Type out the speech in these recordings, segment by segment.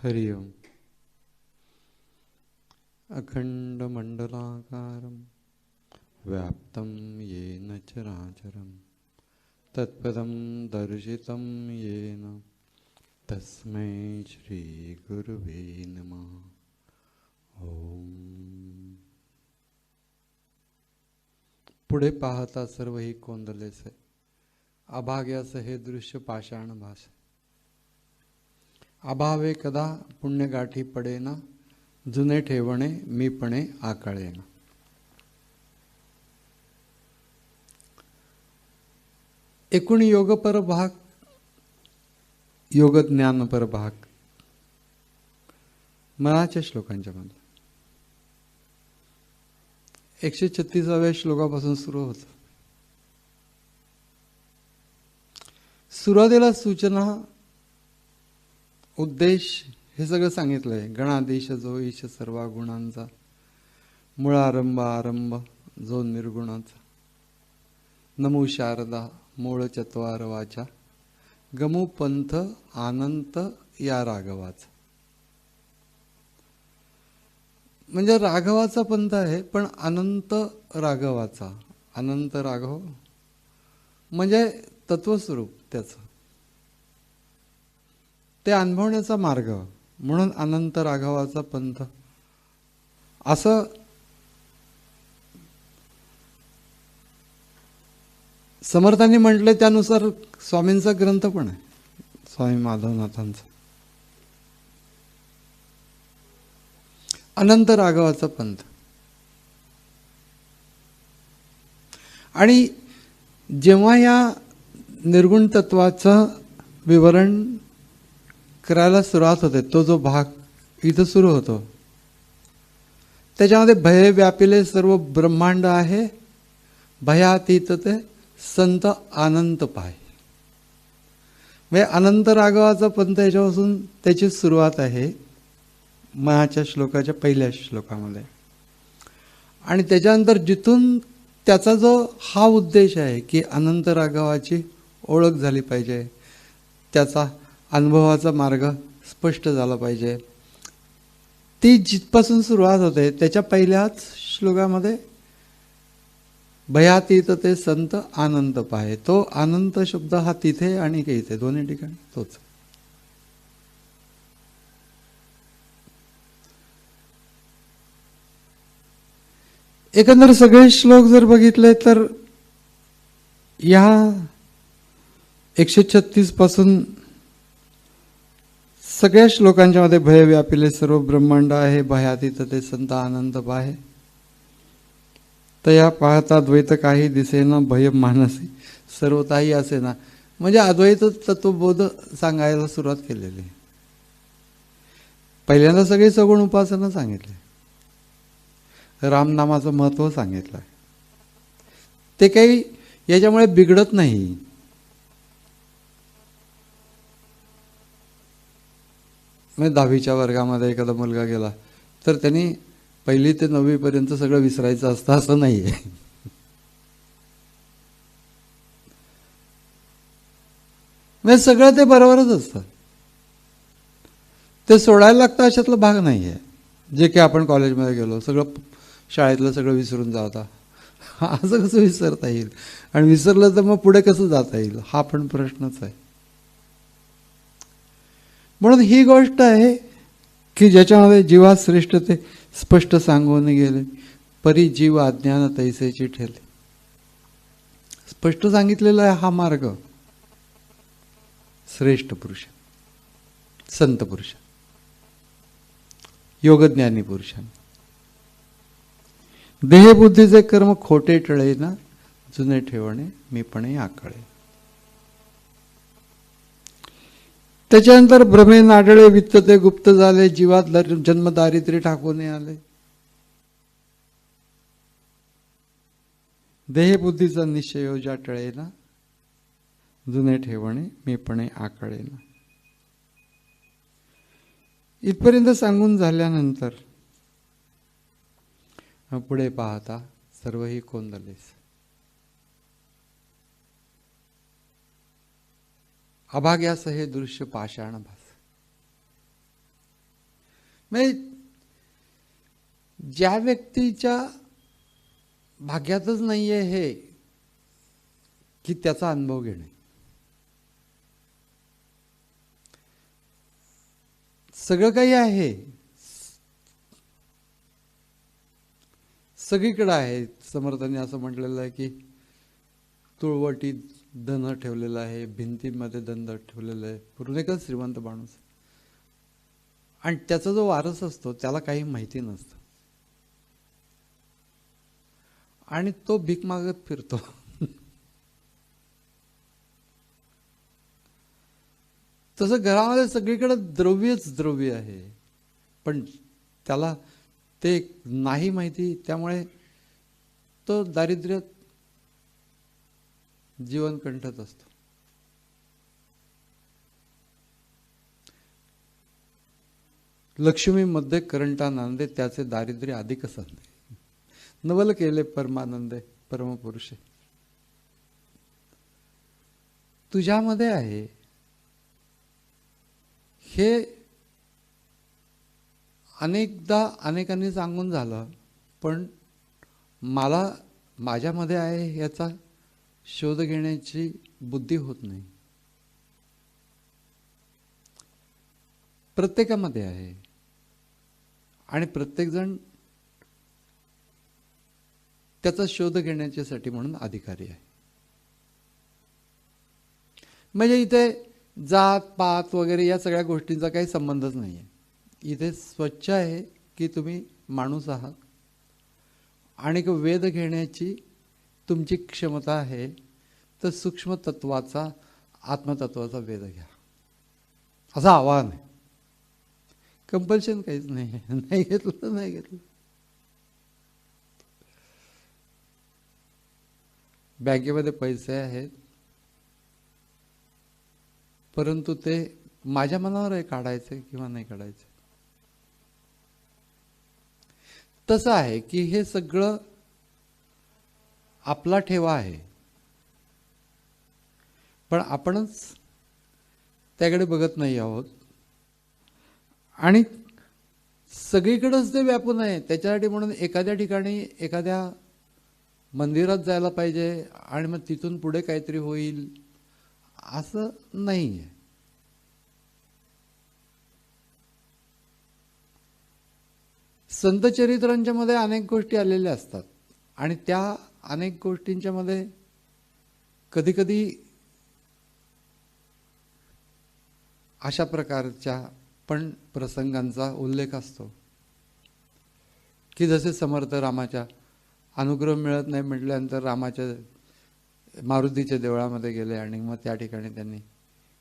हरि ओम। अखंडमंडलाकारं व्याप्तं येन चराचरं तत्पदं दर्शितं येन तस्मै श्रीगुरुवे नमः। ओम। पुढे पाहता सर्व ही कोंदलेसे, अभाग्यास हे दृश्य पाषाण भास। अभावे कदा पुण्यगाठी पडेना, जुने ठेवणे मीपणे आकळेना। एकूण योगपर भाग, योग ज्ञानपर भाग मनाच्या श्लोकांच्या मध्ये 136व्या श्लोकापासून सुरू होत. सुरुवातीला सूचना, उद्देश हे सगळं सांगितलंय. गणाधीश जो ईश सर्व गुणांचा, मूळ आरंभ जो निर्गुणाचा, नमो शारदा मूळ चत्वार वाचा, गमू पंथ अनंत या राघवाचा. म्हणजे राघवाचा पंथ आहे, पण अनंत राघवाचा. अनंत राघव म्हणजे तत्वस्वरूप त्याचं, ते अनुभवण्याचा मार्ग, म्हणून अनंत राघवाचा पंथ असं समर्थांनी म्हटले. त्यानुसार स्वामींचा ग्रंथ पण आहे, स्वामी माधवनाथांचा. अनंत राघवाचा पंथ. आणि जेव्हा या निर्गुण तत्वाचं विवरण करायला सुरुवात होते, तो जो भाग इथं सुरू होतो, त्याच्यामध्ये भय व्यापिले सर्व ब्रह्मांड आहे, भयातीत ते संत अनंत पाय. म्हणजे अनंत राघवाचा पंथ याच्यापासून त्याची सुरुवात आहे मनाच्या श्लोकाच्या पहिल्या श्लोकामध्ये. आणि त्याच्यानंतर जिथून त्याचा जो हा उद्देश आहे की अनंत राघवाची ओळख झाली पाहिजे, त्याचा अनुभवाचा मार्ग स्पष्ट झाला पाहिजे, ती जिथपासून सुरुवात होते त्याच्या पहिल्याच श्लोकामध्ये भयातीत ते संत आनंद पाहे. तो अनंत शब्द हा तिथे आणि इथे दोन्ही ठिकाणी तोच. एकंदर सगळे श्लोक जर बघितले तर या 136 पासून सगळ्या श्लोकांच्या मध्ये भय व्यापिले सर्व ब्रह्मांड आहे, भयातीत ते संत आनंद पाहे. तया पाहता द्वैत काही दिसेना, भय मानसी सर्वताही असेना. म्हणजे अद्वैत तत्वबोध सांगायला सुरुवात केलेली. पहिल्यांदा सगळे सगुण उपासना सांगितले, रामनामाचं महत्व सांगितलं. ते काही याच्यामुळे बिघडत नाही. म्हणजे 10वीच्या वर्गामध्ये एखादा मुलगा गेला तर त्यांनी 1ली ते 9वी पर्यंत सगळं विसरायचं असतं असं नाहीये. म्हणजे सगळं ते बरोबरच असतं, ते सोडायला लागतं अशातला भाग नाहीये. जे की आपण कॉलेजमध्ये गेलो सगळं शाळेतलं सगळं विसरून जाता, असं कसं विसरता येईल? आणि विसरलं तर मग पुढे कसं जाता येईल हा पण प्रश्नच आहे. म्हणून ही गोष्ट आहे की ज्याच्यामध्ये जीवा श्रेष्ठ ते स्पष्ट सांगून गेले. परी जीव अज्ञान तैसेची ठेले. स्पष्ट सांगितलेला आहे हा मार्ग श्रेष्ठ पुरुष, संत पुरुष, योगज्ञानी पुरुषांना. देहबुद्धीचे कर्म खोटे टळे ना, जुने ठेवणे मीपणे आकळे. त्याच्यानंतर भ्रमे नाडळे वित्त ते गुप्त झाले, जीवात जन्म दारिद्र्य टाकून आले. देहबुद्धीचा निश्चय ज्या टळेना, जुने ठेवणे मीपणे आकळेना. इथपर्यंत सांगून झाल्यानंतर पुढे पाहता सर्व ही कोंदलेस. अभाग्यास हे दृश्य पाषाण भास. म्हणजे ज्या व्यक्तीच्या भाग्यातच नाहीये हे की त्याचा अनुभव घेणे, सगळं काही आहे, सगळीकडे आहे. समर्थांनी असं म्हटलेलं आहे की तुळवटीत धन ठेवलेलं आहे, भिंतीमध्ये धन ठेवलेलं आहे, पूर्ण एकच श्रीमंत माणूस, आणि त्याचा जो वारस असतो त्याला काही माहिती नसतं आणि तो भीक मागत फिरतो. तसं घरामध्ये सगळीकडे द्रव्यच द्रव्य आहे, पण त्याला ते नाही माहिती, त्यामुळे तो दारिद्र्यात जीवन कंठत असतो. लक्ष्मी मध्ये करंटानंदे त्याचे दारिद्र्य अधिक संदे, नवल केले परमानंदे परमपुरुषे. तुझ्यामध्ये आहे हे अनेकदा अनेकांनी सांगून झालं, पण मला माझ्यामध्ये आहे याचा शोध घेण्याची बुद्धी होत नाही. प्रत्येकामध्ये आहे आणि प्रत्येकजण त्याचा शोध घेण्याच्यासाठी म्हणून अधिकारी आहे. म्हणजे इथे जात पात वगैरे या सगळ्या गोष्टींचा काही संबंधच नाही आहे. इथे स्वच्छ आहे की तुम्ही माणूस आहात आणि वेद घेण्याची तुमची क्षमता आहे, तर सूक्ष्म तत्वाचा आत्मतत्वाचा वेद घ्या, असं आव्हान आहे. कंपल्शन काहीच नाही, नाही घेतलं नाही घेतलं. बँकेमध्ये पैसे आहेत, परंतु ते माझ्या मनावर आहे काढायचे किंवा नाही काढायचे. तसं आहे की हे सगळं आपला ठेवा आहे, पण आपणच त्याकडे बघत नाही आहोत आणि सगळीकडेच ते व्यापून आहे. त्याच्यासाठी म्हणून एखाद्या ठिकाणी एखाद्या मंदिरात जायला पाहिजे आणि मग तिथून पुढे काहीतरी होईल असं नाही आहे. संत चरित्रांच्या मध्ये अनेक गोष्टी आलेल्या असतात आणि त्या अनेक गोष्टींच्या मध्ये कधी कधी अशा प्रकारच्या पण प्रसंगांचा उल्लेख असतो की जसे समर्थ रामाच्या अनुग्रह मिळत नाही म्हटल्यानंतर रामाच्या मारुतीच्या देवळामध्ये गेले आणि मग त्या ठिकाणी त्यांनी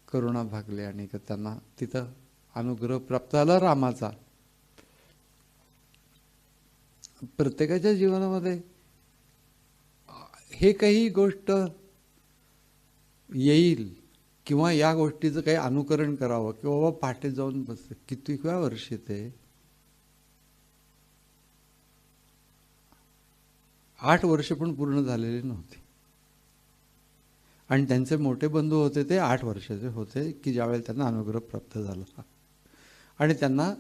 करुणा भागली आणि त्यांना तिथं अनुग्रह प्राप्त झाला रामाचा. प्रत्येकाच्या जीवनामध्ये हे काही गोष्ट येईल किंवा या गोष्टीचं काही अनुकरण करावं किंवा बाबा पहाटे जाऊन बस. कितव्या वर्षी ते 8 वर्ष पण पूर्ण झालेली नव्हती आणि त्यांचे मोठे बंधू होते ते 8 वर्षाचे होते की ज्यावेळेला त्यांना अनुग्रह प्राप्त झाला आणि त्यांना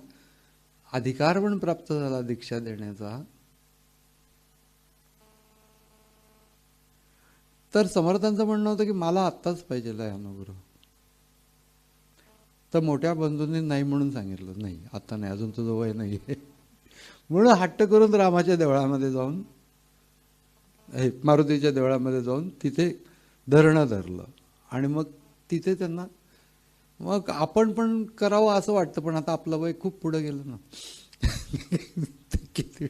अधिकार पण प्राप्त झाला दीक्षा देण्याचा. तर समर्थांचं म्हणणं होतं की मला आत्ताच पाहिजे आहे अनुग्रह. तर मोठ्या बंधूंनी नाही म्हणून सांगितलं, नाही आता नाही, अजून तुझं वय नाही आहे. म्हणून हट्ट करून रामाच्या देवळामध्ये जाऊन मारुतीच्या देवळामध्ये जाऊन तिथे धरणं धरलं आणि मग तिथे त्यांना मग आपण पण करावं असं वाटतं, पण आता आपलं वय खूप पुढे गेलं ना. किती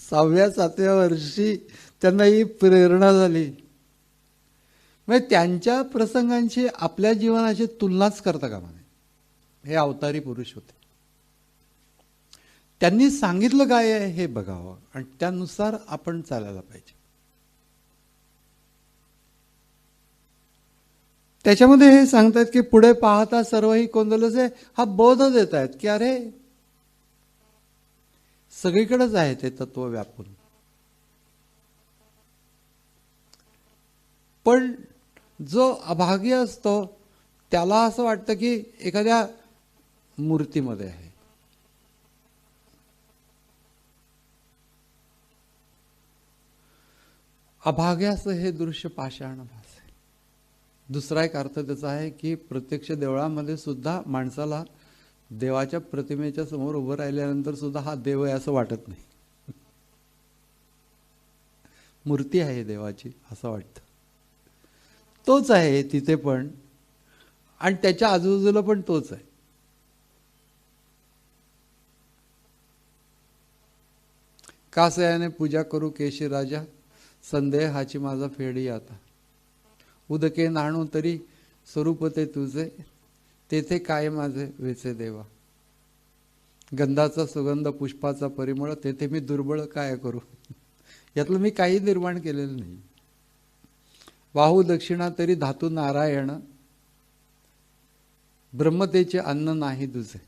6व्या-7व्या वर्षी त्यांना ही प्रेरणा झाली. म्हणजे त्यांच्या प्रसंगांची आपल्या जीवनाची तुलनाच करता कामा नये. हे अवतारी पुरुष होते, त्यांनी सांगितलं काय आहे हे बघावं आणि त्यानुसार आपण चालायला पाहिजे. त्याच्यामध्ये हे सांगतात की पुढे पाहता सर्वही कोंदलसे, हा बोध देत आहेत की अरे सगळीकडेच आहे ते तत्व व्यापून. पण जो अभागी असतो त्याला असं वाटतं की एखाद्या मूर्तीमध्ये आहे, अभाग्यास हे दृश्य पाषाण भास आहे. दुसरा एक अर्थ त्याचा आहे की प्रत्यक्ष देवळामध्ये सुद्धा माणसाला देवाच्या प्रतिमेच्या समोर उभं राहिल्यानंतर सुद्धा हा देव आहे असं वाटत नाही. मूर्ती आहे देवाची असं वाटतं. तोच आहे तिथे पण आणि त्याच्या आजूबाजूला पण तोच आहे. कासयाने पूजा करू केशी राजा, संदेह हाची माझा फेडी आता. उदके नाणू तरी स्वरूप ते तुझे, तेथे काय माझे वेचे देवा. गंधाचा सुगंध पुष्पाचा परिमळ, तेथे मी दुर्बळ काय करू. यातलं मी काही निर्माण केलेलं नाही. वाहू दक्षिणा तरी धातू नारायण, ब्रह्मतेचे अन्न नाही तुझे.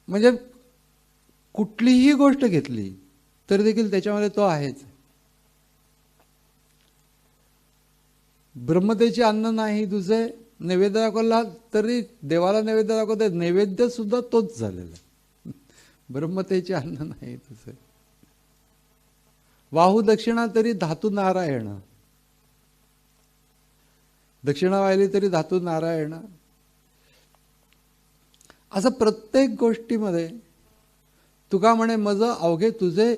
म्हणजे कुठलीही गोष्ट घेतली तरी देखील त्याच्यामध्ये तो आहेच. ब्रह्मतेचे अन्न नाही तुझे, नैवेद्य दाखवला तरी देवाला नैवेद्य दाखवते, नैवेद्य सुद्धा तोच झालेला. ब्रह्मतेचे अन्न नाही तुझे. वाहू दक्षिणा तरी धातू नारायण, दक्षिणा वाहिली तरी धातू नारायण. असं प्रत्येक गोष्टीमध्ये तुका म्हणे मज अवघे तुझे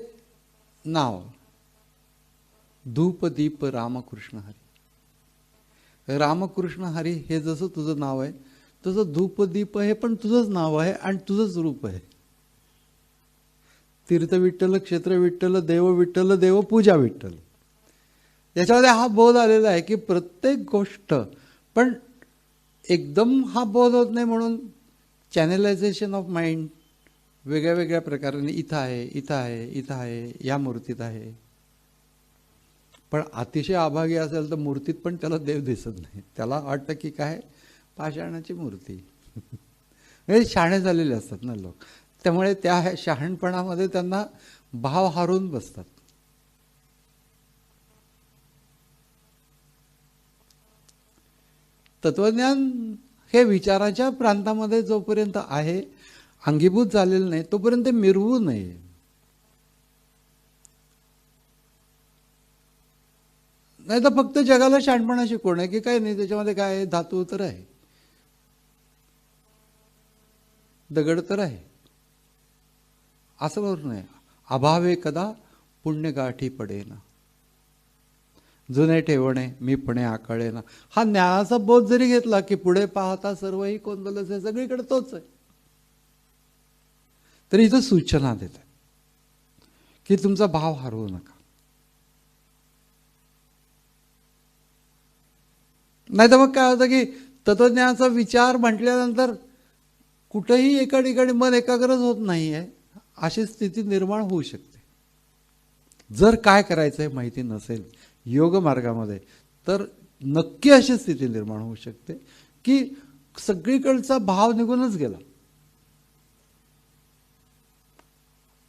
नाव. धूप दीप रामकृष्ण हरी. रामकृष्ण हरी हे जसं तुझं नाव आहे तसं धूप दीप हे पण तुझंच नाव आहे आणि तुझंच रूप आहे. तीर्थ विठ्ठल, क्षेत्र विठ्ठल, देव विठ्ठल, देव पूजा विठ्ठल. याच्यामध्ये हा बोध आलेला आहे की प्रत्येक गोष्ट, पण एकदम हा बोध होत नाही म्हणून चॅनलायझेशन ऑफ माइंड वेगळ्या वेगळ्या प्रकाराने इथं आहे, इथं आहे, इथं आहे, या मूर्तीत आहे. पण अतिशय अभागी असेल तर मूर्तीत पण त्याला देव दिसत नाही. त्याला वाटतं की काय पाषाणाची मूर्ती. म्हणजे शहाणे झालेले असतात ना लोक, त्यामुळे त्या शहाणपणामध्ये त्यांना भाव हारून बसतात. तत्वज्ञान हे विचाराच्या प्रांतामध्ये जोपर्यंत आहे, अंगीभूत झालेलं नाही तोपर्यंत मिरवू नये. नाही तर फक्त जगाला शहाणपणा शिकवणं की काय नाही, त्याच्यामध्ये काय आहे, धातू तर आहे, दगड तर आहे, असं बरोबर नाही. अभावे कदा पुण्य गाठी पडेना, जुने ठेवणे मी पणे आकळेना. हा ज्ञानाचा बोध जरी घेतला की पुढे पाहता सर्वही कोंदलच आहे, सगळीकडे तोच आहे, तरी इथं सूचना देत आहे की तुमचा भाव हरवू नका. नाही तर मग काय होतं की तत्वज्ञानाचा विचार म्हटल्यानंतर कुठेही एका ठिकाणी मन एकाग्रच होत नाही आहे, अशी स्थिती निर्माण होऊ शकते. जर काय करायचं आहे माहिती नसेल योग मार्गामध्ये तर नक्की अशी स्थिती निर्माण होऊ शकते की सगळीकडचा भाव निघूनच गेला.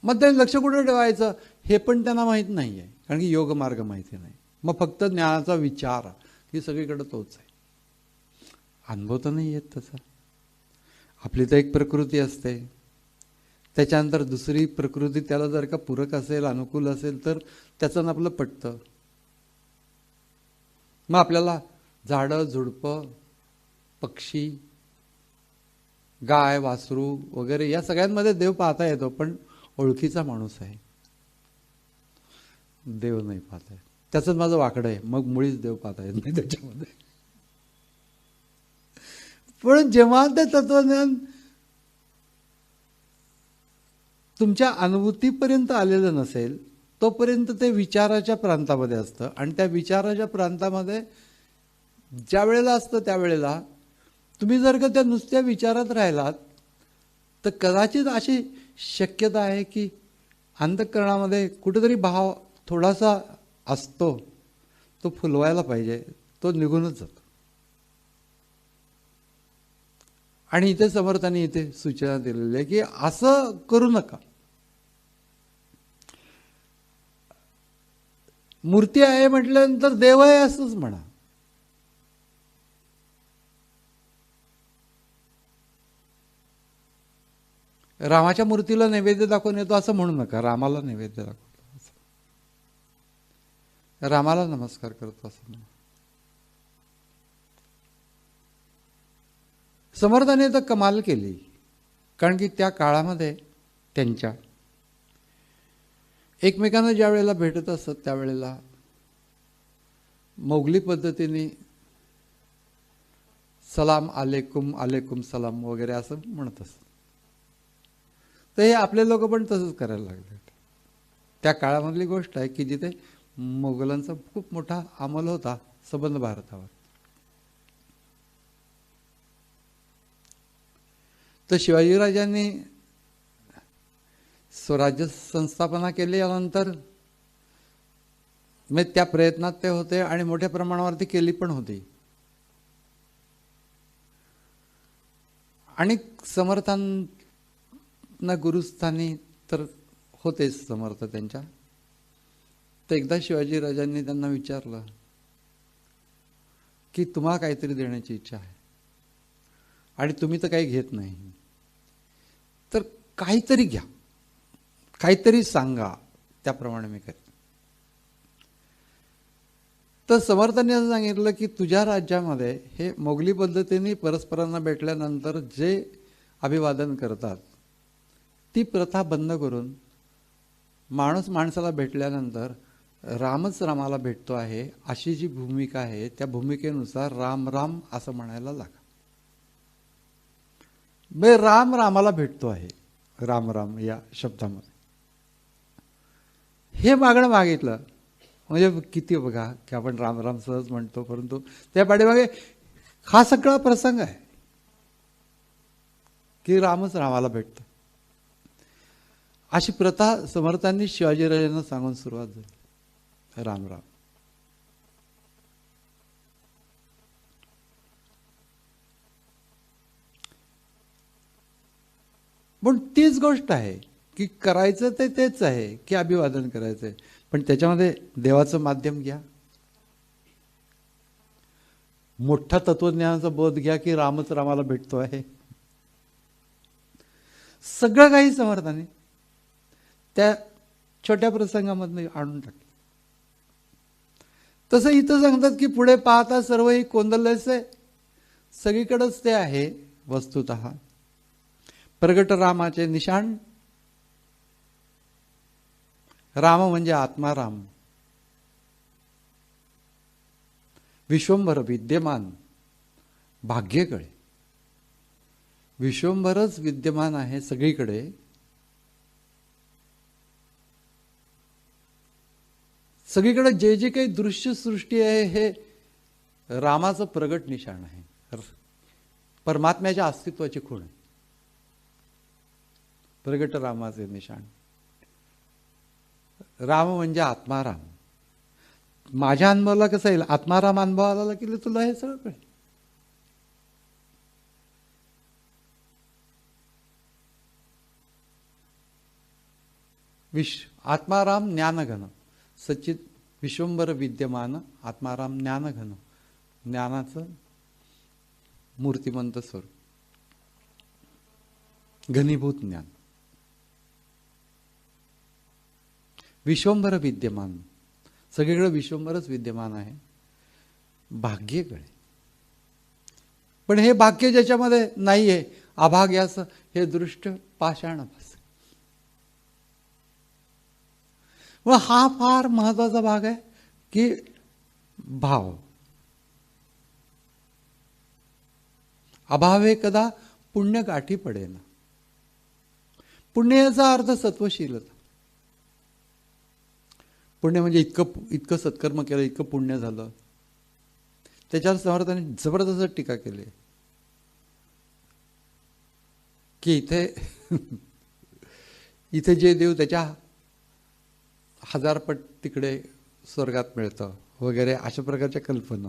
मग ते लक्ष कुठे ठेवायचं हे पण त्यांना माहीत नाही आहे, कारण की योग मार्ग माहिती नाही. मग फक्त ज्ञानाचा विचार की सगळीकडे तोच आहे. अनुभव तर नाही येत तसा. आपली तर एक प्रकृती असते, त्याच्यानंतर दुसरी प्रकृती त्याला जर का पूरक असेल, अनुकूल असेल तर त्याचं आपलं पटतं. मग आपल्याला झाडं झुडपं, पक्षी, गाय वासरू वगैरे या सगळ्यांमध्ये देव पाहता येतो, पण ओळखीचा माणूस आहे, देव नाही पाहता येत. त्याचं माझं वाकडं आहे, मग मुळीच देव पाहता येत नाही त्याच्यामध्ये. पण जेव्हा ते तत्वज्ञान तुमच्या अनुभूतीपर्यंत आलेलं नसेल तोपर्यंत ते विचाराच्या प्रांतामध्ये असतं. आणि त्या विचाराच्या प्रांतामध्ये ज्या वेळेला असतं त्यावेळेला तुम्ही जर का त्या नुसत्या विचारात राहिलात तर कदाचित अशी शक्यता आहे की अंतःकरणामध्ये कुठेतरी भाव थोडासा असतो, तो फुलवायला पाहिजे, तो निघूनच जातो. आणि इथे समर्थांनी इथे सूचना दिलेली आहे की असं करू नका. मूर्ती आहे म्हटल्यानंतर देव आहे असंच म्हणा. रामाच्या मूर्तीला नैवेद्य दाखवून येतो असं म्हणू नका. रामाला नैवेद्य दाखवतो, रामाला नमस्कार करतो असं म्हणा. समर्थाने तर कमाल केली, कारण की त्या काळामध्ये त्यांच्या एकमेकांना ज्या वेळेला भेटत असत त्यावेळेला मोगली पद्धतीने सलाम आलेकुम आलेकुम सलाम वगैरे असं म्हणत असत. तर हे आपले लोक पण तसंच करायला लागले. त्या काळामधली गोष्ट आहे की जिथे मोगलांचा खूप मोठा अंमल होता संबंध भारतावर. तर शिवाजीराजांनी स्वराज्य संस्थापना केल्यानंतर मग त्या प्रयत्नात ते होते आणि मोठ्या प्रमाणावरती केली पण होती. आणि समर्थांना गुरुस्थानी तर होतेच समर्थ त्यांच्या. तर एकदा शिवाजीराजांनी त्यांना विचारलं की तुम्हाला काहीतरी देण्याची इच्छा आहे आणि तुम्ही तर काही घेत नाही, तर काहीतरी घ्या, काहीतरी सांगा, त्याप्रमाणे मी करेन. तर समर्थांनी असं सांगितलं की तुझ्या राज्यामध्ये हे मोगली पद्धतीने परस्परांना भेटल्यानंतर जे अभिवादन करतात ती प्रथा बंद करून माणूस माणसाला भेटल्यानंतर रामच रामाला भेटतो आहे अशी जी भूमिका आहे त्या भूमिकेनुसार राम राम असं म्हणायला लागा. राम रामाला भेटतो आहे राम राम या शब्दामध्ये. हे मागणं मागितलं म्हणजे किती बघा की आपण राम राम सहज म्हणतो, परंतु त्या पाठीमागे हा सगळा प्रसंग आहे की रामच रामाला भेटतो. अशी प्रथा समर्थांनी शिवाजीराजांना सांगून सुरुवात झाली. राम राम. पण तीच गोष्ट आहे की करायचं ते तेच आहे की अभिवादन करायचंय, पण त्याच्यामध्ये देवाचं माध्यम घ्या, मोठा तत्वज्ञानाचा बोध घ्या की रामच रामाला भेटतो आहे. सगळं काही समर्थाने त्या छोट्या प्रसंगामधून आणून टाकले. तसं इथं सांगतात की पुढे पाहता सर्व ही कोंदलसे, सगळीकडेच ते आहे वस्तुतः प्रगट रामाचे निशाण. राम म्हणजे आत्माराम, विश्वंभर विद्यमान, भाग्येकडे. विश्वंभरच विद्यमान आहे सगळीकडे. सगळीकडे जे जे काही दृश्य सृष्टी आहे हे रामाचं प्रगट निशाण आहे, परमात्म्याच्या अस्तित्वाची खूण आहे. प्रगट रामाचे निशाण. राम म्हणजे आत्माराम. माझ्या अनुभवाला कसं येईल, आत्माराम अनुभवाला की तुला हे सगळं कळेल. आत्माराम ज्ञानघन सच्चित विश्वंभर विद्यमान आत्माराम ज्ञानघन, ज्ञानाचं मूर्तिमंत स्वरूप, घनीभूत ज्ञान. विश्वंभर विद्यमान, सगळीकडे विश्वंभरच विद्यमान आहे. भाग्येकडे, पण हे भाग्य ज्याच्यामध्ये नाहीये, अभाग्याचं हे दृष्ट पाषाण भास. मग हा फार महत्वाचा भाग आहे की भाव. अभावे कदा पुण्य गाठी पडेना. पुण्य याचा अर्थ सत्वशीलता. पुण्य म्हणजे इतकं सत्कर्म केलं, इतकं पुण्य झालं. त्याच्यावर समर्थाने जबरदस्त टीका केली की इथे जे देव त्याच्या 1000 पट तिकडे स्वर्गात मिळतं वगैरे अशा प्रकारच्या कल्पना.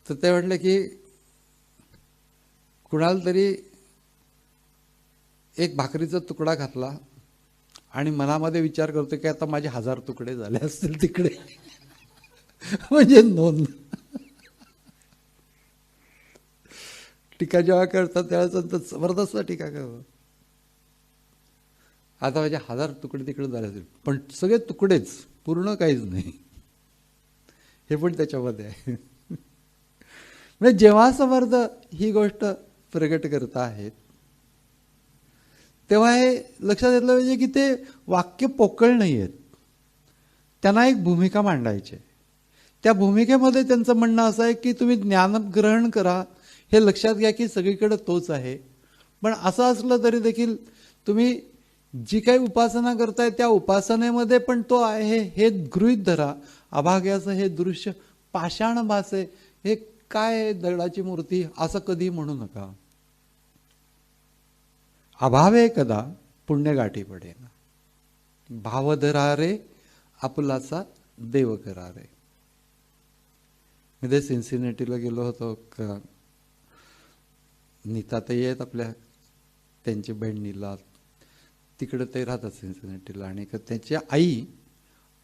तर ते म्हटलं की कुणाला तरी एक भाकरीचा तुकडा घातला आणि मनामध्ये विचार करतो की आता माझे 1000 तुकडे झाले असतील तिकडे. म्हणजे नोंद. टीका जेव्हा करतात त्यावेळेस संत जबरदस्त टीका करतात. आता माझे 1000 तुकडे तिकडे झाले असेल, पण सगळे तुकडेच, पूर्ण काहीच नाही. हे पण त्याच्यामध्ये आहे. म्हणजे जेव्हा समर्थ ही गोष्ट प्रगट करत आहेत तेव्हा हे लक्षात घेतलं पाहिजे की ते वाक्य पोकळ नाही आहेत. त्यांना एक भूमिका मांडायची. त्या भूमिकेमध्ये त्यांचं म्हणणं असं आहे की तुम्ही ज्ञान ग्रहण करा, हे लक्षात घ्या की सगळीकडे तोच आहे. पण असं असलं तरी देखील तुम्ही जी काही उपासना करताय त्या उपासनेमध्ये पण तो आहे हे गृहीत धरा. अभाग्याचं हे दृश्य पाषाण भास आहे, हे काय आहे दगडाची मूर्ती, असं कधी म्हणू नका. अभावे कदा पुण्यगाठी पडेना, भाव धरारे आपुलाचा देव करारे. मी ते सिन्सिनेटीला गेलो होतो. नीताताई आहेत आपल्या, त्यांची बहीण नीला, तिकडे ते राहतात सिन्सिनेटीला. आणि त्याची आई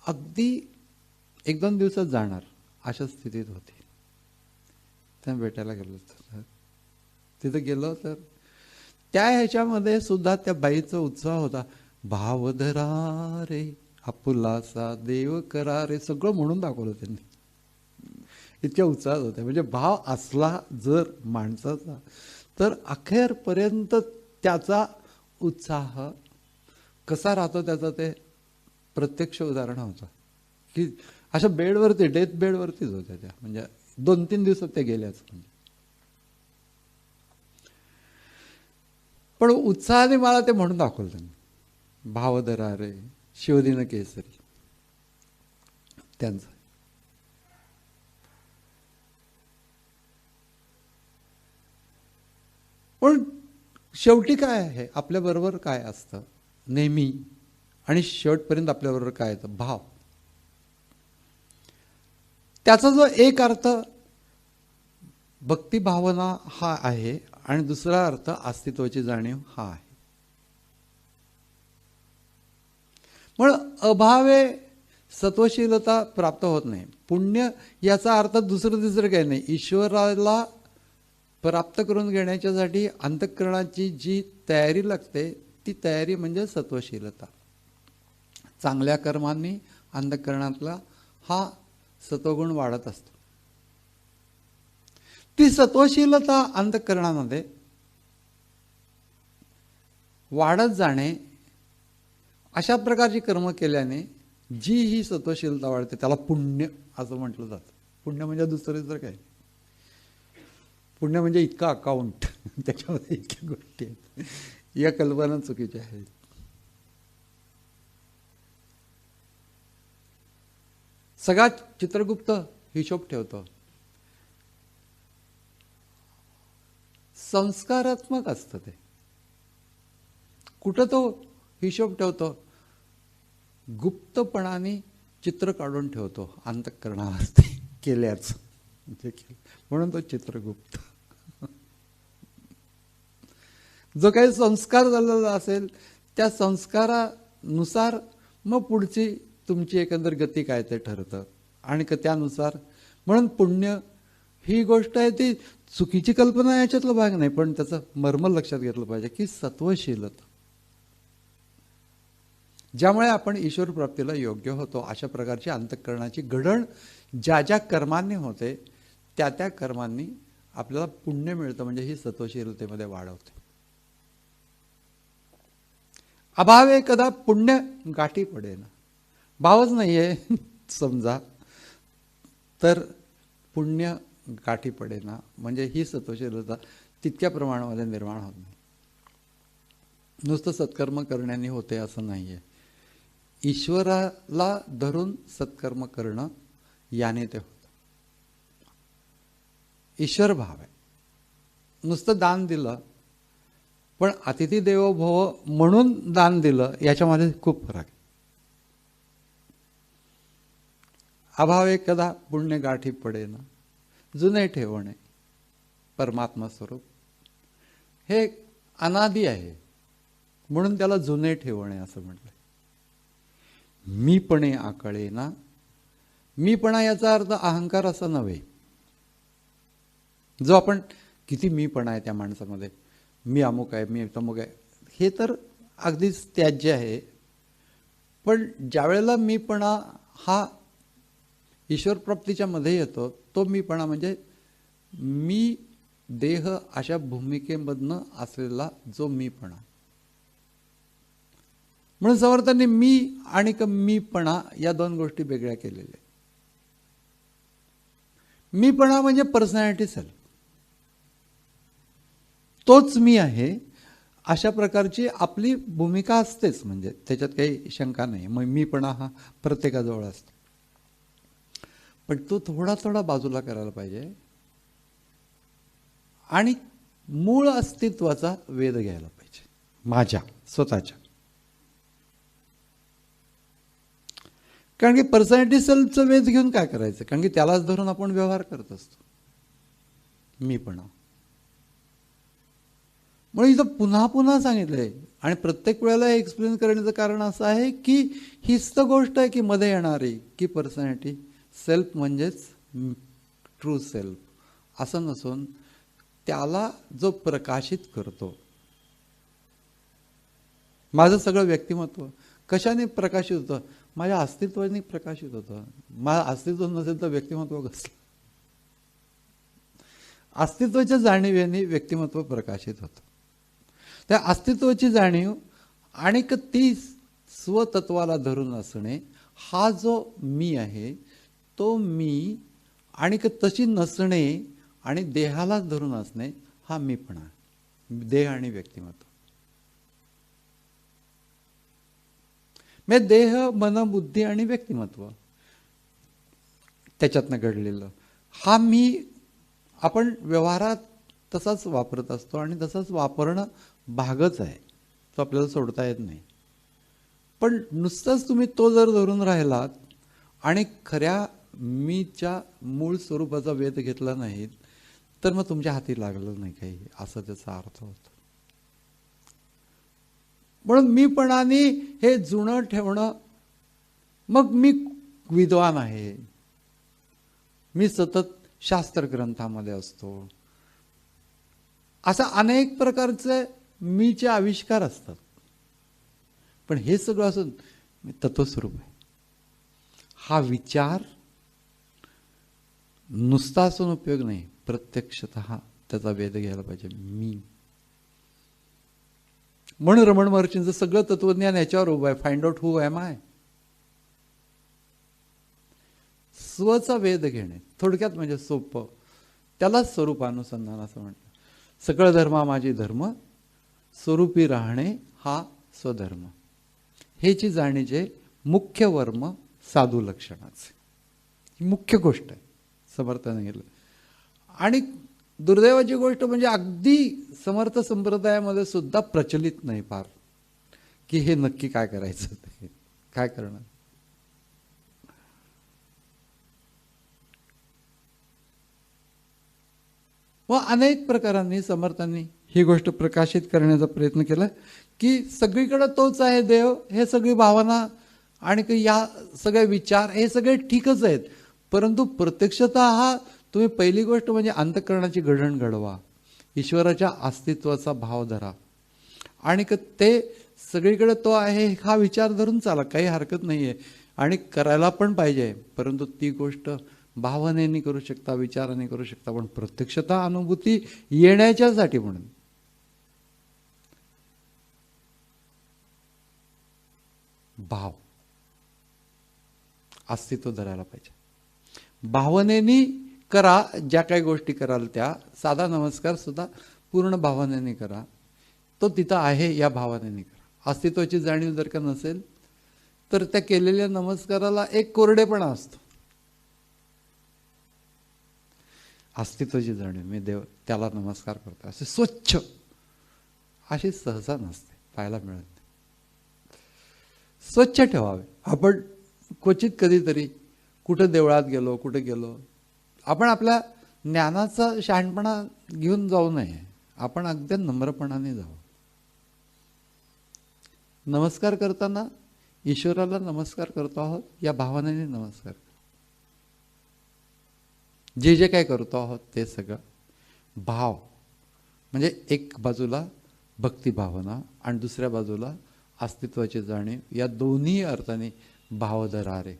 अगदी 1-2 दिवसात जाणार अशा स्थितीत होती. त्यांना भेटायला गेलो. तिथं गेलो तर त्या ह्याच्यामध्ये सुद्धा त्या बाईचा उत्साह होता. भाव धरा रे आपुलाचा देव करा रे, सगळं म्हणून दाखवलं त्यांनी. इतक्या उत्साहात होत्या. म्हणजे भाव असला जर माणसाचा तर अखेरपर्यंत त्याचा उत्साह कसा राहतो त्याचं ते प्रत्यक्ष उदाहरण होतं. की अशा बेडवरती, डेथ बेडवरतीच होत्या त्या. म्हणजे 2-3 दिवसात त्या गेल्याच. म्हणजे पण उत्साहाने मला ते म्हणून दाखवलं त्यांनी. भाव धरा रे शिवदिन केसरी त्यांचं. पण शेवटी काय आहे, आपल्याबरोबर काय असतं नेहमी आणि शेवटपर्यंत आपल्याबरोबर काय येतं, भाव. त्याचा जो एक अर्थ भक्तिभावना हा आहे आणि दुसरा अर्थ अस्तित्वाची जाणीव हा आहे. म्हणून अभावे सत्वशीलता प्राप्त होत नाही. पुण्य याचा अर्थ दुसरं तिसरं काही नाही. ईश्वराला प्राप्त करून घेण्याच्यासाठी अंतःकरणाची जी तयारी लागते ती तयारी म्हणजे सत्वशीलता. चांगल्या कर्मांनी अंतःकरणातला हा सत्वगुण वाढत असतो. ती सत्वशीलता अंतःकरणामध्ये वाढत जाणे, अशा प्रकारची कर्म केल्याने जी ही सत्वशीलता वाढते त्याला पुण्य असं म्हटलं जातं. पुण्य म्हणजे दुसरं काय, पुण्य म्हणजे इतका अकाउंट, त्याच्यामध्ये इतक्या गोष्टी आहेत. या कल्पना चुकीच्या आहेत. सगळा चित्रगुप्त हिशोब ठेवतो. संस्कारात्मक असतं ते. कुठं तो हिशोब ठेवतो, गुप्तपणाने चित्र काढून ठेवतो अंतःकरणावरती केल्याच, म्हणून तो चित्रगुप्त. जो काही संस्कार झालेला असेल त्या संस्कारानुसार मग पुढची तुमची एकंदर गती काय ते ठरतं. आणि त्यानुसार म्हणून पुण्य ही गोष्ट आहे ती चुकीची कल्पना याच्यातला भाग नाही, पण त्याचं मर्म लक्षात घेतलं पाहिजे की सत्वशीलता ज्यामुळे आपण ईश्वर प्राप्तीला योग्य होतो. अशा प्रकारची अंतःकरणाची घडण ज्या ज्या कर्मांनी होते त्या त्या कर्मांनी आपल्याला पुण्य मिळतं. म्हणजे ही सत्वशीलतेमध्ये वाढ होते. अभावे कदा पुण्य गाठी पडेना, भावच नाहीये समजा तर पुण्य गाठी पडेना, म्हणजे ही सत्वशीलता तितक्या प्रमाणामध्ये निर्माण होत नाही. नुसतं सत्कर्म करण्याने होते असं नाहीये. ईश्वराला धरून सत्कर्म करणं याने ते होतं. ईश्वर भाव आहे. नुसतं दान दिलं पण अतिथी देवो भव म्हणून दान दिलं याच्यामध्ये खूप फरक आहे. अभावे कदा पुण्य गाठी पडेना, जुने ठेवणे परमात्मा स्वरूप हे अनादी आहे म्हणून त्याला जुने ठेवणे असं म्हटलंय. मीपणे आकळेना, मीपणा याचा अर्थ अहंकार असा नव्हे. जो आपण किती मीपणा आहे त्या माणसामध्ये, मी अमुक आहे, मी तमुक आहे, हे तर अगदीच त्याज्य आहे. पण ज्यावेळेला मीपणा हा ईश्वरप्राप्तीच्या मध्ये येतो, तो मीपणा म्हणजे मी देह अशा भूमिकेमधनं असलेला जो मीपणा. म्हणून समर्थांनी मी आणि मीपणा या दोन गोष्टी वेगळ्या केलेल्या. मीपणा म्हणजे पर्सनॅलिटी सेल्फ, तोच मी आहे अशा प्रकारची आपली भूमिका असतेच, म्हणजे त्याच्यात काही शंका नाही. मग मीपणा हा प्रत्येकाजवळ असतो, पण तो थोडा थोडा बाजूला करायला पाहिजे आणि मूळ अस्तित्वाचा वेध घ्यायला पाहिजे माझ्या स्वतःच्या. कारण की पर्सनॅलिटी सेल्फचं वेध घेऊन काय करायचं, कारण की त्यालाच धरून आपण व्यवहार करत असतो मीपणा. म्हणून इथं पुन्हा पुन्हा सांगितलंय आणि प्रत्येक वेळेला एक्सप्लेन करण्याचं कारण असं आहे की हीच तर गोष्ट आहे की मध्ये येणारी, की पर्सनॅलिटी सेल्फ म्हणजेच ट्रू सेल्फ असं नसून त्याला जो प्रकाशित करतो. माझं सगळं व्यक्तिमत्व कशाने प्रकाशित होतं, माझ्या अस्तित्वाने प्रकाशित होतं. माझं अस्तित्व नसेल तर व्यक्तिमत्व कसलं. अस्तित्वाच्या जाणीवेने व्यक्तिमत्व प्रकाशित होतं. त्या अस्तित्वाची जाणीव आणि ती स्वतत्वाला धरून असणे, हा जो मी आहे तो मी आणि तशी नसणे आणि देहाला धरून असणे, हा मीपणा, देह आणि व्यक्तिमत्व. म्हणजे देह, मन, बुद्धी आणि व्यक्तिमत्व त्याच्यातनं घडलेलं हा मी आपण व्यवहारात तसाच वापरत असतो आणि तसाच वापरणं भागच आहे, तो आपल्याला सोडता येत नाही. पण नुसतंच तुम्ही तो जर धरून राहिलात आणि खऱ्या मीच्या मूळ स्वरूपाचा वेध घेतला नाहीत तर मग तुमच्या हाती लागलं नाही काही, असं त्याचा अर्थ होतो. म्हणून मीपणाने हे जुनं ठेवणं, मग मी विद्वान आहे, मी सतत शास्त्र ग्रंथामध्ये असतो, असा अनेक प्रकारचे मीचे आविष्कार असतात. पण हे सगळं असून तत्वस्वरूप आहे. हा विचार नुसता असून उपयोग नाही, प्रत्यक्षतः त्याचा वेध घ्यायला पाहिजे मी. म्हणून रमण महर्षींचं सगळं तत्वज्ञान याच्यावर उभं आहे, find out who am I. स्वचा वेध घेणे थोडक्यात म्हणजे सोपं, त्याला स्वरूपानुसंधान असं म्हणतात. सकळ धर्मा माझी धर्म, स्वरूपी राहणे हा स्वधर्म. हेची जाणीचे मुख्य वर्म साधू लक्षणाचे, ही मुख्य गोष्ट आहे समर्थाने घेतलं. आणि दुर्दैवाची गोष्ट म्हणजे अगदी समर्थ संप्रदायामध्ये सुद्धा प्रचलित नाही फार, की हे नक्की काय करायचं, ते काय करणार. व अनेक प्रकारांनी समर्थांनी ही गोष्ट प्रकाशित करण्याचा प्रयत्न केला की सगळीकडे तोच आहे देव, हे सगळी भावना आणि या सगळे विचार हे सगळे ठीकच आहेत, परंतु प्रत्यक्षतः हा तुम्ही पहिली गोष्ट म्हणजे अंतःकरणाची घडण घडवा, ईश्वराच्या अस्तित्वाचा भाव धरा आणि ते सगळीकडे तो आहे हा विचार धरून चाला, काही हरकत नाही आहे आणि करायला पण पाहिजे. परंतु ती गोष्ट भावनेने करू शकता, विचाराने करू शकता, पण प्रत्यक्षतः अनुभूती येण्याच्यासाठी म्हणून भाव अस्तित्व धरायला पाहिजे. भावनेने करा, ज्या काही गोष्टी कराल त्या, साधा नमस्कार सुद्धा पूर्ण भावनेने करा, तो तिथं आहे या भावनेने करा. अस्तित्वाची जाणीव जर का नसेल तर त्या केलेल्या नमस्काराला एक कोरडेपणा असतो. अस्तित्वाची जाणीव, मी देव त्याला नमस्कार करतो असे स्वच्छ अशी सहसा नसते, पाहायला मिळत नाही. स्वच्छ ठेवावे. आपण क्वचित कधीतरी कुठं देवळात गेलो, कुठे गेलो, आपण आपल्या ज्ञानाचा शहाणपणा घेऊन जाऊ नये, आपण अगदी नम्रपणाने जावं. नमस्कार करताना ईश्वराला नमस्कार करतो आहोत या भावनेने नमस्कार. जे जे काय करतो आहोत ते सगळं भाव म्हणजे एक बाजूला भक्ती भावना आणि दुसऱ्या बाजूला अस्तित्वाची जाणीव, या दोन्ही अर्थाने भाव धरारे,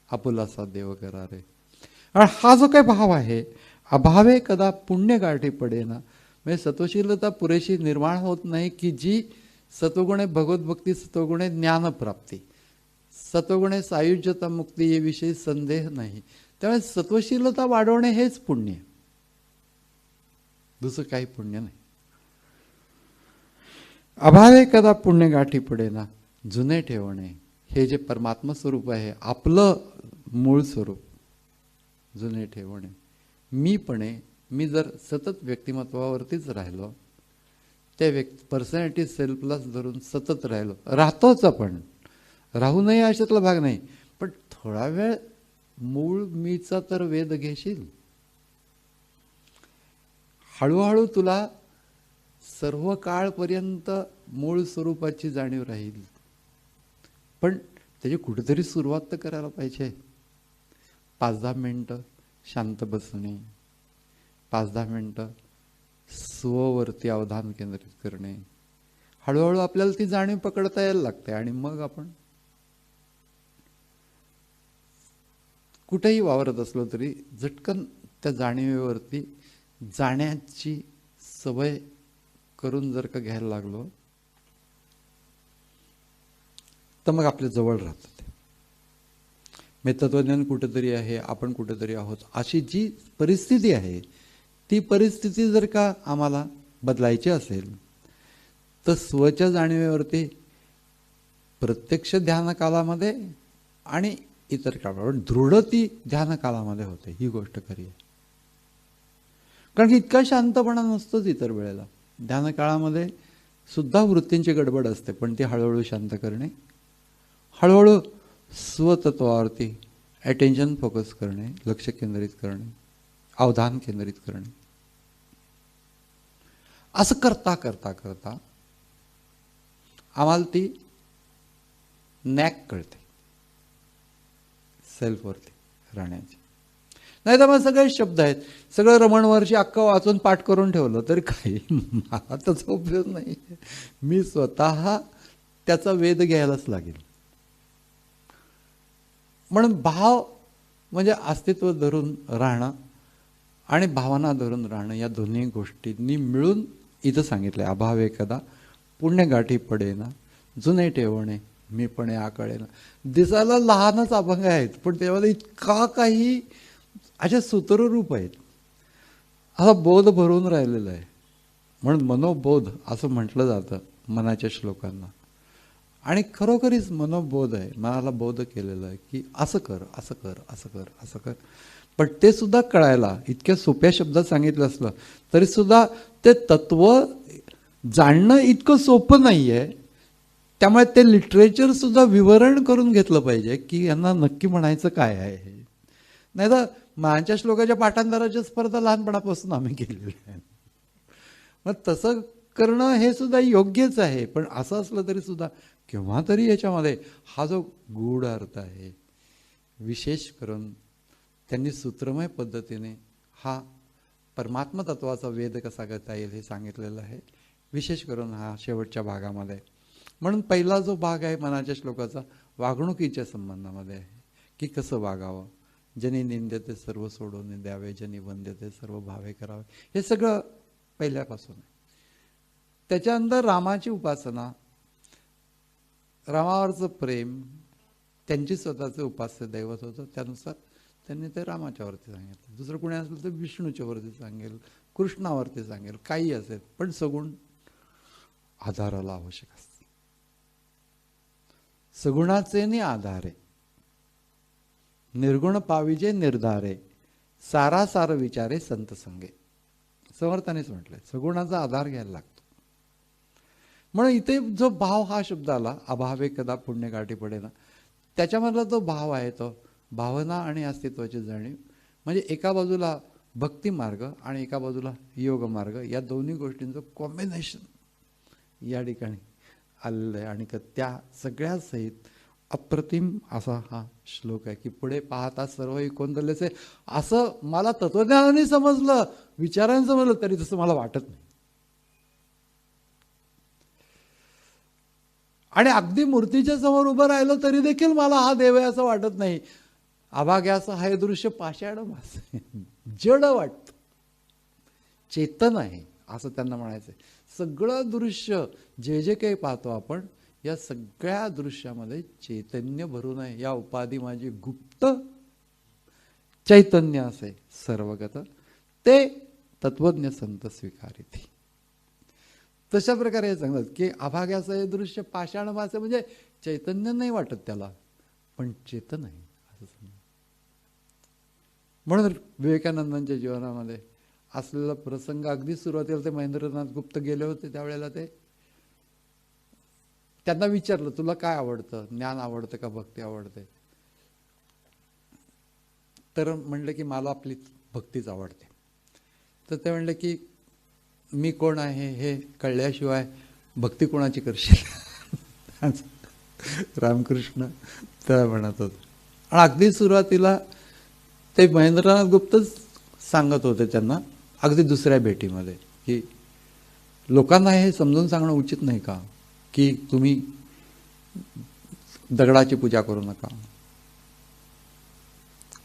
आपुलासा देव करारे. आणि हा जो काही भाव आहे, अभावे कदा पुण्य गाठी पडेना, म्हणजे सत्वशीलता पुरेशी निर्माण होत नाही की जी सत्वगुणे भगवत भक्ती, सत्वगुणे ज्ञानप्राप्ती, सत्वगुणे सायुज्यता मुक्ती याविषयी संदेह नाही. त्यामुळे सत्वशीलता वाढवणे हेच पुण्य, दुसरं काही पुण्य नाही. अभावे कदा पुण्य गाठी पडेना, जुने ठेवणे, हे जे परमात्मा स्वरूप आहे, आपलं मूळ स्वरूप जुने ठेवणे. मी जर सतत व्यक्तिमत्वावरतीच राहिलो, त्या पर्सनॅलिटी सेल्फलाच धरून सतत राहिलो, राहतोच आपण, राहू नये अशातला भाग नाही, पण थोडा वेळ मूळ मीचा तर वेध घेशील. हळूहळू तुला सर्व काळपर्यंत मूळ स्वरूपाची जाणीव राहील, पण त्याची कुठेतरी सुरुवात तर करायला पाहिजे. 5-10 मिनटं शांत बसणे, 5-10 मिनटं स्ववरती अवधान केंद्रित करणे, हळूहळू आपल्याला ती जाणीव पकडता यायला लागते. आणि मग आपण कुठेही वावरत असलो तरी झटकन त्या जाणीवेवरती जाण्याची सवय करून जर का घ्यायला लागलो तर मग आपल्या जवळ राहतं ते. मी तत्वज्ञान कुठेतरी आहे, आपण कुठेतरी आहोत, अशी जी परिस्थिती आहे, ती परिस्थिती जर का आम्हाला बदलायची असेल तर स्वच्या जाणीवेवरती प्रत्यक्ष ध्यान कालामध्ये आणि इतर काळामध्ये दृढ ती ध्यान कालामध्ये होते, ही गोष्ट खरी आहे. कारण की इतका शांतपणा नसतोच इतर वेळेला. ध्यान काळामध्ये सुद्धा वृत्तींची गडबड असते, पण ती हळूहळू शांत करणे, हळूहळू स्वतत्वावरती अटेन्शन फोकस करणे, लक्ष केंद्रित करणे, अवधान केंद्रित करणे, असं करता करता करता आम्हाला ती नॅक कळते सेल्फवरती राहण्याची. नाही तर मग सगळे शब्द आहेत, सगळं रमण महर्षी अख्खं वाचून पाठ करून ठेवलं तरी काही मला त्याचा उपयोग नाही. मी स्वतः त्याचा वेध घ्यायलाच लागेल. म्हणून भाव म्हणजे अस्तित्व धरून राहणं आणि भावना धरून राहणं, या दोन्ही गोष्टींनी मिळून इथं सांगितलंय. अभावे कदा पुण्य गाठी पडेना, जुने ठेवणे मीपणे आकळेना. दिसायला लहानच अभंग आहेत, पण त्यामध्ये इतका काही अशा सूत्ररूप आहेत, असा बोध भरून राहिलेला आहे. म्हणून मनोबोध असं म्हटलं जातं मनाच्या श्लोकांना. आणि खरोखरीच मनोबोध आहे, मनाला बोध केलेला आहे की असं कर, असं कर, असं कर, असं कर. पण ते सुद्धा कळायला इतक्या सोप्या शब्दात सांगितलं असलं तरी सुद्धा ते तत्व जाणणं इतकं सोपं नाही आहे. त्यामुळे ते लिटरेचर सुद्धा विवरण करून घेतलं पाहिजे की यांना नक्की म्हणायचं काय आहे. नाही तर माझ्या श्लोकाच्या पाठांतराच्या स्पर्धा लहानपणापासून आम्ही केलेल्या आहे. मग तसं करणं हे सुद्धा योग्यच आहे, पण असं असलं तरी सुद्धा केव्हा तरी याच्यामध्ये हा जो गूढ अर्थ आहे, विशेष करून त्यांनी सूत्रमय पद्धतीने हा परमात्मा तत्वाचा वेध कसा करता येईल हे सांगितलेलं आहे, विशेष करून हा शेवटच्या भागामध्ये. म्हणून पहिला जो भाग आहे मनाच्या श्लोकाचा वागणुकीच्या संबंधामध्ये आहे की कसं वागावं. जनी निंद्यते सर्व सोडून द्यावे, जनी वंद्यते सर्व भावे करावे, हे सगळं पहिल्यापासून आहे. त्याच्यानंतर रामाची उपासना, रामावरचं प्रेम, त्यांची स्वतःचं उपास्य दैवत होतं, त्यानुसार त्यांनी ते रामाच्यावरती सांगितलं. दुसरं कोणी असलं तर विष्णूच्या वरती सांगेल, कृष्णावरती सांगेल, काही असेल, पण सगुण आधाराला आवश्यक असते. सगुणाचे नि आधारे, निर्गुण पाविजे निर्धारे, सारासार विचारे संत संगे. समर्थानेच म्हटलंय सगुणाचा आधार घ्यायला लागतो. म्हणून इथे जो भाव हा शब्द आला, अभावे कदा पुण्य गाठी पडेना, त्याच्यामधला जो भाव आहे तो भावना आणि अस्तित्वाची जाणीव. म्हणजे एका बाजूला भक्ती मार्ग आणि एका बाजूला योग मार्ग, या दोन्ही गोष्टींचं कॉम्बिनेशन या ठिकाणी आलेलं आहे. आणि त्या सगळ्या सहित अप्रतिम असा हा श्लोक आहे की पुढे पाहता सर्व कोंदलेचे, असं मला तत्वज्ञानाने समजलं, विचाराने समजलं तरी तसं मला वाटत नाही. आणि अगदी मूर्तीच्या समोर उभं राहिलं तरी देखील मला हा देव आहे असं वाटत नाही. अभाग्याचं हे दृश्य पाषाण भास जड वाटतं, चेतन आहे असं त्यांना म्हणायचंय. सगळं दृश्य जे जे काही पाहतो आपण, या सगळ्या दृश्यामध्ये चैतन्य भरून आहे. या उपाधी माझी गुप्त चैतन्य असे सर्वगत ते तत्वज्ञ संत स्वीकारिती. तशा प्रकारे हे सांगतात की अभाग्याचं हे दृश्य पाषाण भास आहे, म्हणजे चैतन्य नाही वाटत त्याला, पण चेतन आहे असं सांगतात. म्हणून विवेकानंदांच्या जीवनामध्ये असलेला प्रसंग, अगदी सुरुवातीला ते महेंद्रनाथ गुप्त गेले होते त्यावेळेला त्यांना विचारलं, तुला काय आवडतं, ज्ञान आवडतं का भक्ती आवडते? तर म्हणलं की मला आपली भक्तीच आवडते. तर ते म्हणले की मी कोण आहे हे कळल्याशिवाय भक्ती कोणाची करशील? रामकृष्ण त्या म्हणत होते. आणि अगदी सुरुवातीला ते महेंद्रनाथ गुप्तच सांगत होते त्यांना, अगदी दुसऱ्या भेटीमध्ये, की लोकांना हे समजून सांगणं उचित नाही का की तुम्ही दगडाची पूजा करू नका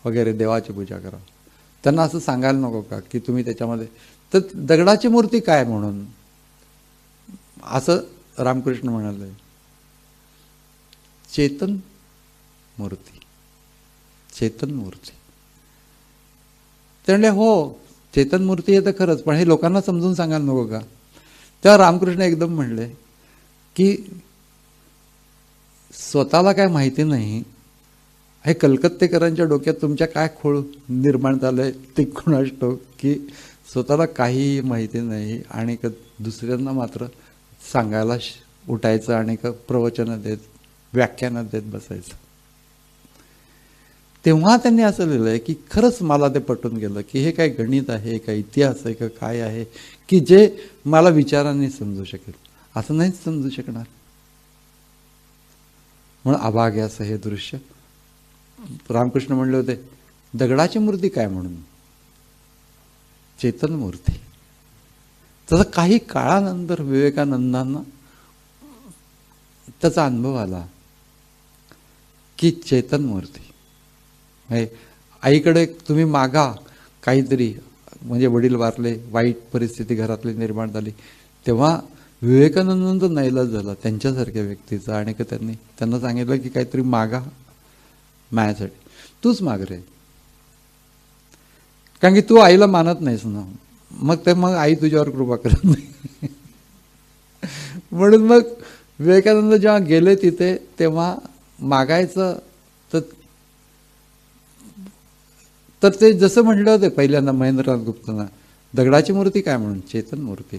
वगैरे, देवाची पूजा करा. त्यांना असं सांगायला नको का की तुम्ही त्याच्यामध्ये, तर दगडाची मूर्ती काय म्हणून, असं रामकृष्ण म्हणाले. चेतन मूर्ती, चेतन मूर्ती. ते म्हणले हो चेतन मूर्ती आहे तर खरंच, पण हे लोकांना समजून सांगायला नको का? तेव्हा रामकृष्ण एकदम म्हणले की स्वतःला काय माहिती नाही, हे कलकत्तेकरांच्या डोक्यात तुमच्या काय खोळ निर्माण झालंय ते कोणास ठाऊक, की स्वतःला काहीही माहिती नाही आणि दुसऱ्यांना मात्र सांगायला उठायचं आणि प्रवचन देत, व्याख्यानं देत बसायचं. तेव्हा त्यांनी असं लिहिलंय की खरंच मला ते पटून गेलं की हे काय गणित आहे का इतिहास आहे का काय आहे की जे मला विचारांनी समजू शकेल, असं नाहीच समजू शकणार. म्हणून अभाग्याचं हे दृश्य, रामकृष्ण म्हणले होते दगडाची मूर्ती काय म्हणून, चेतन मूर्ती. तसं काही काळानंतर विवेकानंदांना त्याचा अनुभव आला की चेतन मूर्ती आईकडे तुम्ही मागा काहीतरी, म्हणजे वडील वारले, वाईट परिस्थिती घरातली निर्माण झाली, तेव्हा विवेकानंदांचा नाईलाज झाला त्यांच्यासारख्या व्यक्तीचा, आणि त्यांना सांगितलं की काहीतरी मागा माझ्यासाठी, तूच माग रे, कारण की तू आईला मानत नाहीस ना, मग आई तुझ्यावर कृपा करत नाही. म्हणून मग विवेकानंद जेव्हा गेले तिथे तेव्हा मागायचं, तर ते जसं म्हटलं होते पहिल्यांदा महेंद्रनाथ गुप्तना, दगडाची मूर्ती काय म्हणून, चेतन मूर्ती.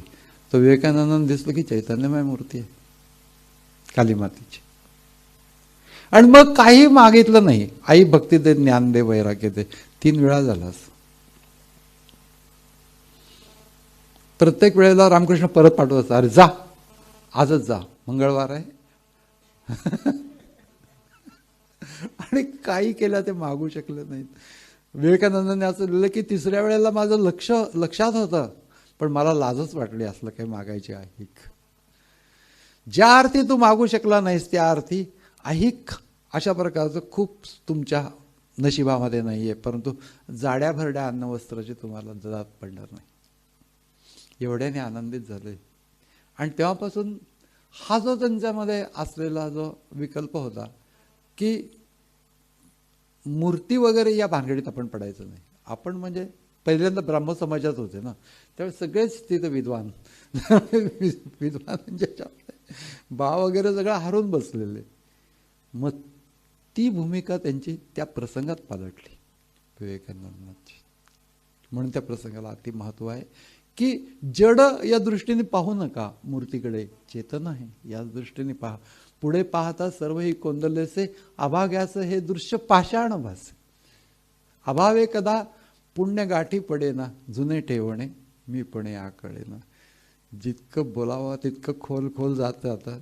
तो विवेकानंदांना दिसलं की चैतन्यमय मूर्ती आहे काली मातीची. आणि मग काही मागितलं नाही, आई भक्ती दे, ज्ञान दे, वैराग्य दे, 3 वेळा झाला. प्रत्येक वेळेला रामकृष्ण परत पाठवत असतात, अरे जा आजच जा, मंगळवार आहे. आणि काही केलं ते मागू शकले नाहीत. विवेकानंदांनी असं लिहिलं की 3ऱ्या वेळेला माझं लक्षात होतं, पण मला लाजच वाटली असलं काही मागायची ऐहिक. ज्या अर्थी तू मागू शकला नाहीस त्या अर्थी ऐहिक अशा प्रकारचं खूप तुमच्या नशिबामध्ये नाहीये, परंतु जाड्या भरड्या अन्न वस्त्राची तुम्हाला जात पडणार नाही. एवढ्याने आनंदित झाले. आणि तेव्हापासून हा जो त्यांच्यामध्ये असलेला जो विकल्प होता की मूर्ती वगैरे या भानगडीत आपण पडायचं नाही. आपण म्हणजे पहिल्यांदा ब्राह्मण समाजात होते ना, त्यावेळेस सगळेच तिथं विद्वान भाव वगैरे सगळं हरून बसलेले. मग ती भूमिका त्यांची त्या प्रसंगात पालटली विवेकानंदांची. म्हणून त्या प्रसंगाला अति महत्व आहे की जड या दृष्टीने पाहू नका मूर्तीकडे, चेतन आहे या दृष्टीने पहा. पुढे पाहता सर्व ही कोंदलेसे, अभाग्याचं हे दृश्य पाषाण भास. अभावे कदा पुण्य गाठी पडेना, जुने ठेवणे मी पण आकळेना. जितकं बोलावं तितकं खोल खोल जात जातं.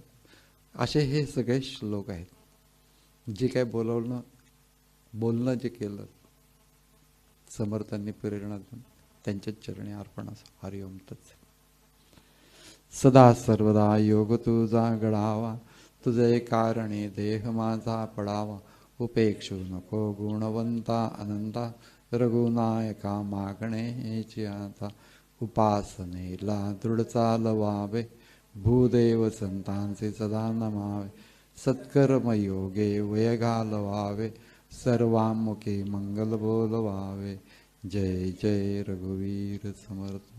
असे हे सगळे श्लोक आहेत. जे काय बोलणं जे केलं समर्थांनी प्रेरणा देऊन त्यांच्या चरणी अर्पण असो. हरिओम तत्सत. सदा सर्वदा योग तुझा घडावा, तुझे कारणे देह माझा पडावा, उपेक्षू नको गुणवंता अनंता, रघुनायका मागणेची आता, उपासनेला दृढ चालवावे, भूदेव संतांचे सदा नमावे, सत्कर्मयोगे वय घालवावे, सर्वांमुखे मंगल बोलवावे. जय जय रघुवीर समर्थ.